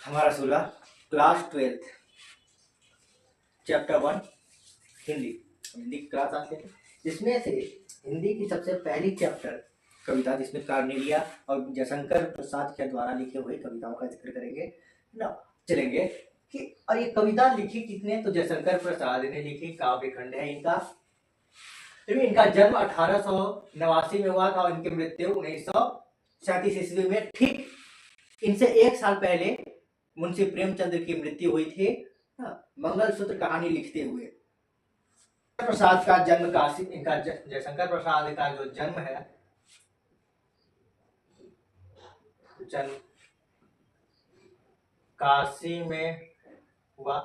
हमारा 16 class 12 chapter 1 Hindi Hindi की class आते हैं। जिसमें से हिंदी की सबसे पहली चैप्टर कविता, जिसमें कार्नेलिया और जयशंकर प्रसाद के द्वारा लिखे हुए कविताओं का जिक्र करेंगे ना। चलेंगे कि और ये कविता लिखी किसने, तो जयशंकर प्रसाद ने लिखी। काव्य खंड है इनका। इनका जन्म 1889 में हुआ था और इनकी मृत्यु 1937 ईस्वी में, ठीक इनसे एक साल पहले मुंशी प्रेमचंद्र की मृत्यु हुई थी मंगलसूत्र कहानी लिखते हुए। प्रसाद का जन्म काशी, इनका जयशंकर प्रसाद का जो जन्म है, जन्म काशी में हुआ।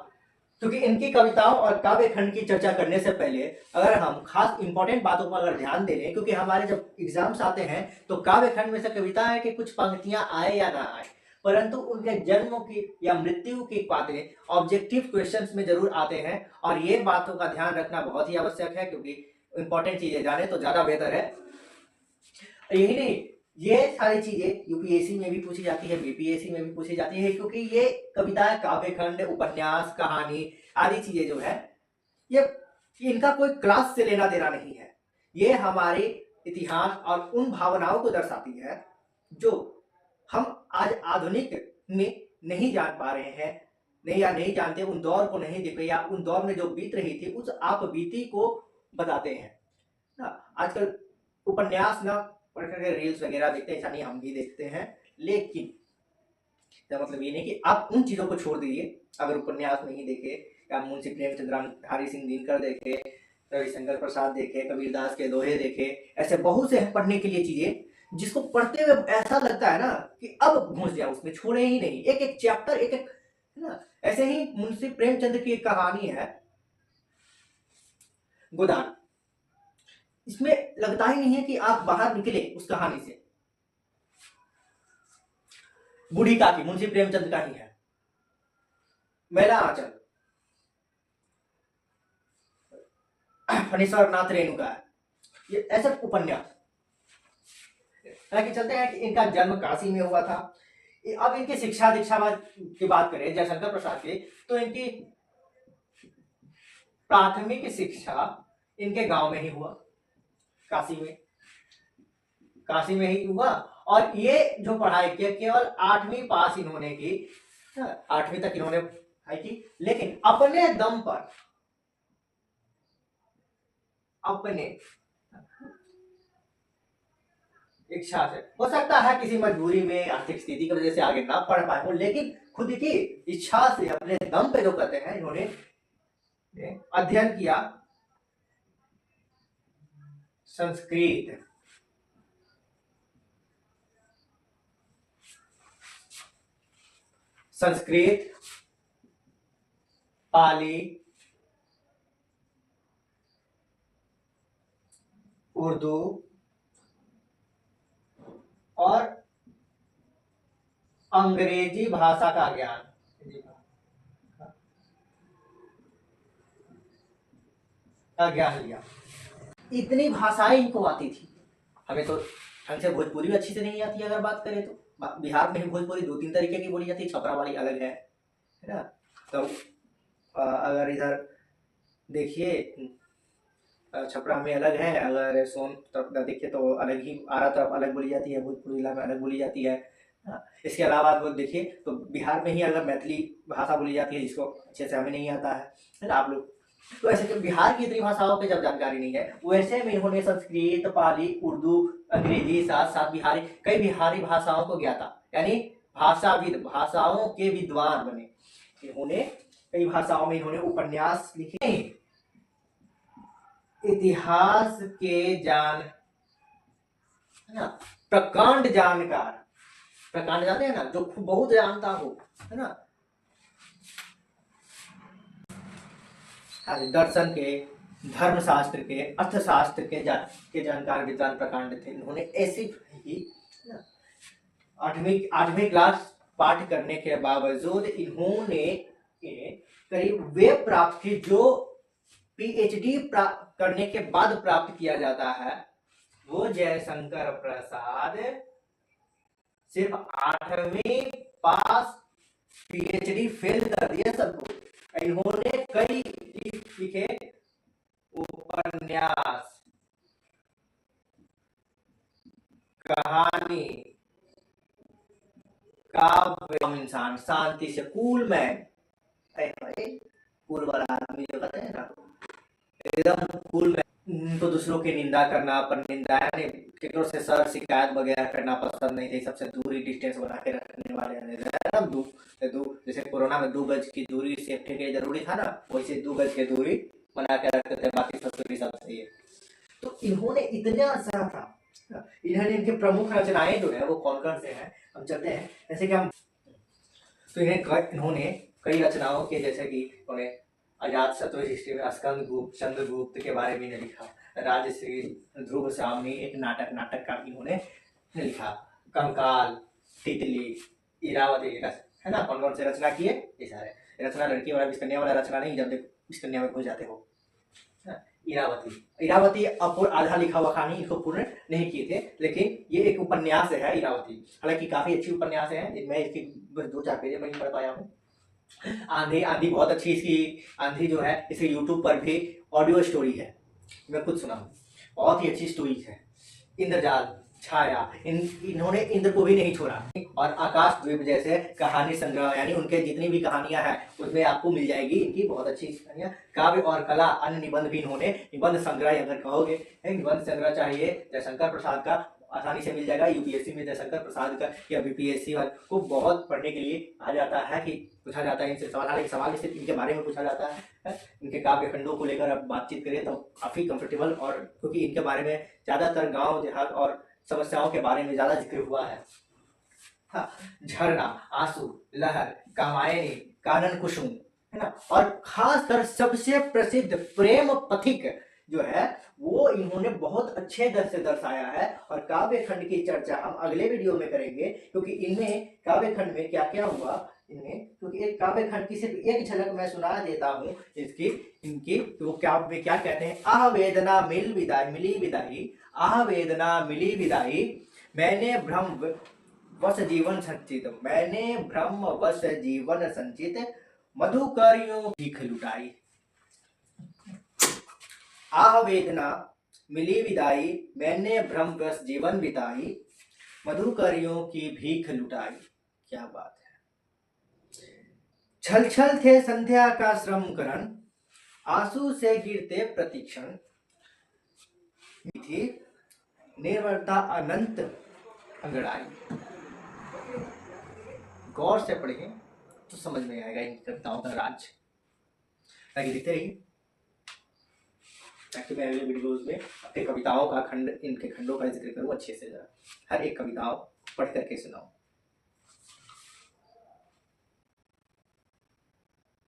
क्योंकि इनकी कविताओं और काव्य खंड की चर्चा करने से पहले अगर हम खास इंपॉर्टेंट बातों पर अगर ध्यान दें, क्योंकि हमारे जब एग्जाम्स आते हैं तो काव्य खंड में से कविता है कि कुछ पंक्तियां आए या ना आए, परंतु उनके जन्म की या मृत्यु की बातें ऑब्जेक्टिव क्वेश्चंस में जरूर आते हैं। और ये बातों का ध्यान रखना बहुत ही आवश्यक है, क्योंकि इंपॉर्टेंट चीजें जाने तो ज्यादा बेहतर है। यही नहीं, ये सारी चीजें यूपीएससी में भी पूछी जाती है, बीपीएससी में भी पूछी जाती है, क्योंकि ये कविता, काव्य खंड, उपन्यास, कहानी आदि चीजें जो है ये इनका कोई क्लास से लेना देना नहीं है। ये हमारे इतिहास और उन भावनाओं को दर्शाती है जो हम आज आधुनिक में नहीं जान पा रहे हैं, नहीं जानते, उन दौर को नहीं देख रहे, या उन दौर में जो बीत रही थी उस आप बीती को बताते हैं ना। आजकल उपन्यास ना पढ़ करके रील्स वगैरह देखते हैं, ऐसा नहीं, हम भी देखते हैं, लेकिन मतलब ये नहीं कि आप उन चीजों को छोड़ दीजिए। अगर उपन्यास नहीं देखे या मुंशी प्रेमचंद्र, हरि सिंह दिनकर देखे, रविशंकर प्रसाद देखे, कबीरदास के दोहे देखे, ऐसे बहुत से पढ़ने के लिए चीजें जिसको पढ़ते हुए ऐसा लगता है ना कि अब घुस जाए उसमें, छोड़े ही नहीं, एक एक चैप्टर, एक एक है ना। ऐसे ही मुंशी प्रेमचंद्र की एक कहानी है गोदान। इसमें लगता ही नहीं है कि आप बाहर निकले उस कहानी से। बूढ़ी काकी मुंशी प्रेमचंद्र का ही है। मैला आंचल फणीश्वर नाथ रेणु का है। ये ऐसे उपन्यास चलते हैं कि इनका जन्म काशी में हुआ था। अब इनकी शिक्षा दीक्षा की बात करें जयशंकर प्रसाद की, तो इनकी प्राथमिक शिक्षा इनके गांव में ही हुआ, काशी में ही हुआ। और ये जो पढ़ाई की केवल 8वीं पास इन्होंने की, 8वीं तक इन्होंने पढ़ाई की, लेकिन अपने दम पर, अपने इच्छा से, हो सकता है किसी मजबूरी में, आर्थिक स्थिति की वजह से आगे ना पढ़ पाए हो, लेकिन खुद की इच्छा से अपने दम पे जो कहते हैं इन्होंने अध्ययन किया संस्कृत, पाली, उर्दू और अंग्रेजी भाषा का ज्ञान लिया। इतनी भाषाएं इनको आती थी। हमें तो ढंग से भोजपुरी भी अच्छी से नहीं आती। अगर बात करें तो बिहार में ही भोजपुरी 2-3 तरीके की बोली जाती है, छपरा वाली अलग है ना। तो अगर इधर देखिए छपरा में अलग है, अगर सोन तरफ देखिए तो अलग ही, आरा तरफ अलग बोली जाती है, भोजपुरी में अलग बोली जाती है। इसके अलावा आप लोग देखिए तो बिहार में ही अलग मैथिली भाषा बोली जाती है, जिसको अच्छे से हमें नहीं आता है ना आप लोग। तो ऐसे तो बिहार की इतनी भाषाओं की जब जानकारी नहीं है, वैसे में इन्होंने संस्कृत, पाली, उर्दू, अंग्रेजी, साथ साथ कई बिहारी भाषाओं को ज्ञाता, यानी भाषाओं के विद्वान बने। इन्होंने कई भाषाओं में इन्होंने उपन्यास लिखे, इतिहास के प्रकांड जानकार, प्रकांड जानते हैं ना, जो बहुत जानता हो, है ना। दर्शन के, धर्मशास्त्र के, अर्थशास्त्र के जानकार विद्वान प्रकांड थे। इन्होंने ऐसी ही 8वीं क्लास पाठ करने के बावजूद इन्होंने करीब वे प्राप्त की जो पीएचडी करने के बाद प्राप्त किया जाता है। वो जयशंकर प्रसाद सिर्फ 8वीं पास पीएचडी फेल कर दिया सबको। इन्होंने कई लिखे उपन्यास, कहानी, काव्य, इंसान शांति से कूल मैन, कूल वाला आदमी जो कहते हैं ना, एकदम कूल मैन। तो दूसरों की निंदा करना, पर निंदा यानी कितनों से सर शिकायत वगैरह करना पसंद नहीं थी, सबसे दूरी डिस्टेंस बना के रखने वाले जैसे कोरोना में 2 गज की दूरी सेफ्टी के लिए जरूरी था ना, वैसे 2 गज की दूरी बना के रखते थे, बाकी सब सही है। तो इन्होंने इतना ज्यादा, इन्होंने इनके प्रमुख रचनाएं जो है वो कौन कौन से हैं हम चलते हैं, जैसे कि हम तो इन्होंने कई रचनाओं के, जैसे कि उन्हें अजात शत्रु हिस्ट्री में स्कंदगुप्त, चंद्रगुप्त के बारे में लिखा, राजश्री ध्रुव श्यामनी एक नाटक का इन्होंने लिखा, कंकाल, तितली, इरावती, है ना, कौन कौन से रचना किए, ये सारे रचना। लड़की वाला विस्कन्या वाला रचना नहीं, जब विस्कन्या में घुस जाते हो। इरावती आधा लिखा हुआ कहानी इसको पूर्ण नहीं किए थे, लेकिन ये एक उपन्यास है इरावती, हालांकि काफी अच्छी उपन्यास है, मैं इसकी बस 2-4 पेज में नहीं पढ़ पाया हूँ। आंधी बहुत अच्छी इसकी, आंधी जो है इसकी यूट्यूब पर भी ऑडियो स्टोरी है, मैं खुद सुना हूँ, बहुत ही अच्छी स्टोरी है। इंद्रजाल, छाया, इन्होंने इंद्र को भी नहीं छोड़ा। और आकाश द्वीप जैसे कहानी संग्रह, यानी उनके जितनी भी कहानियां हैं उसमें आपको मिल जाएगी इनकी बहुत अच्छी कहानियां। काव्य और कला, अन्य निबंध भी इन्होंने, निबंध संग्रह अगर कहोगे, निबंध संग्रह चाहिए जयशंकर प्रसाद का, आसानी से मिल जाएगा। यूपीएससी में जयशंकर प्रसाद का या बीपीएससी को बहुत पढ़ने के लिए आ जाता है कि पूछा जाता है इनसे सवाल, हालांकि सवाल इससे इनके बारे में पूछा जाता है। इनके काव्य खंडों को लेकर अब बातचीत करें तो काफी कंफर्टेबल, और क्योंकि इनके बारे में ज्यादातर गांव देहात और समस्याओं के बारे में ज्यादा जिक्र हुआ है। हाँ, झरना, आंसू, लहर, कामायनी, कानन कुसुम, है ना, और खासकर सबसे प्रसिद्ध प्रेम पथिक जो है वो इन्होंने बहुत अच्छे दर से दर्शाया है। और काव्य खंड की चर्चा हम अगले वीडियो में करेंगे, क्योंकि इनमें काव्य खंड में क्या क्या हुआ इनमें, क्योंकि एक काव्य खंड की सिर्फ एक झलक मैं सुना देता हूँ इसकी, इनकी तो काव्य में क्या कहते हैं। आह वेदना मिल विदाई, मिली विदाई, आह वेदना मिली विदाई, मैंने भ्रम वश जीवन संचित, मैंने भ्रम वश जीवन संचित, मधुकरियों भीख लुटाई। आह वेदना मिली विदाई, मैंने भ्रम वश जीवन बिताई, मधुकरियों की भीख लुटाई। क्या बात है। छल छल थे संध्या का श्रम करण, आंसू से गिरते प्रतिक्षण, थी निर्वरता अनंत अंगड़ाई। गौर से पढ़ें तो समझ में आएगा इन कविताओं का राज। ताकि देखते रहिए, ताकि मैं अगले वीडियोज में अपने कविताओं का खंड, इनके खंडों का जिक्र करूँ अच्छे से, जरा हर एक कविताओं पढ़ करके सुनाऊं।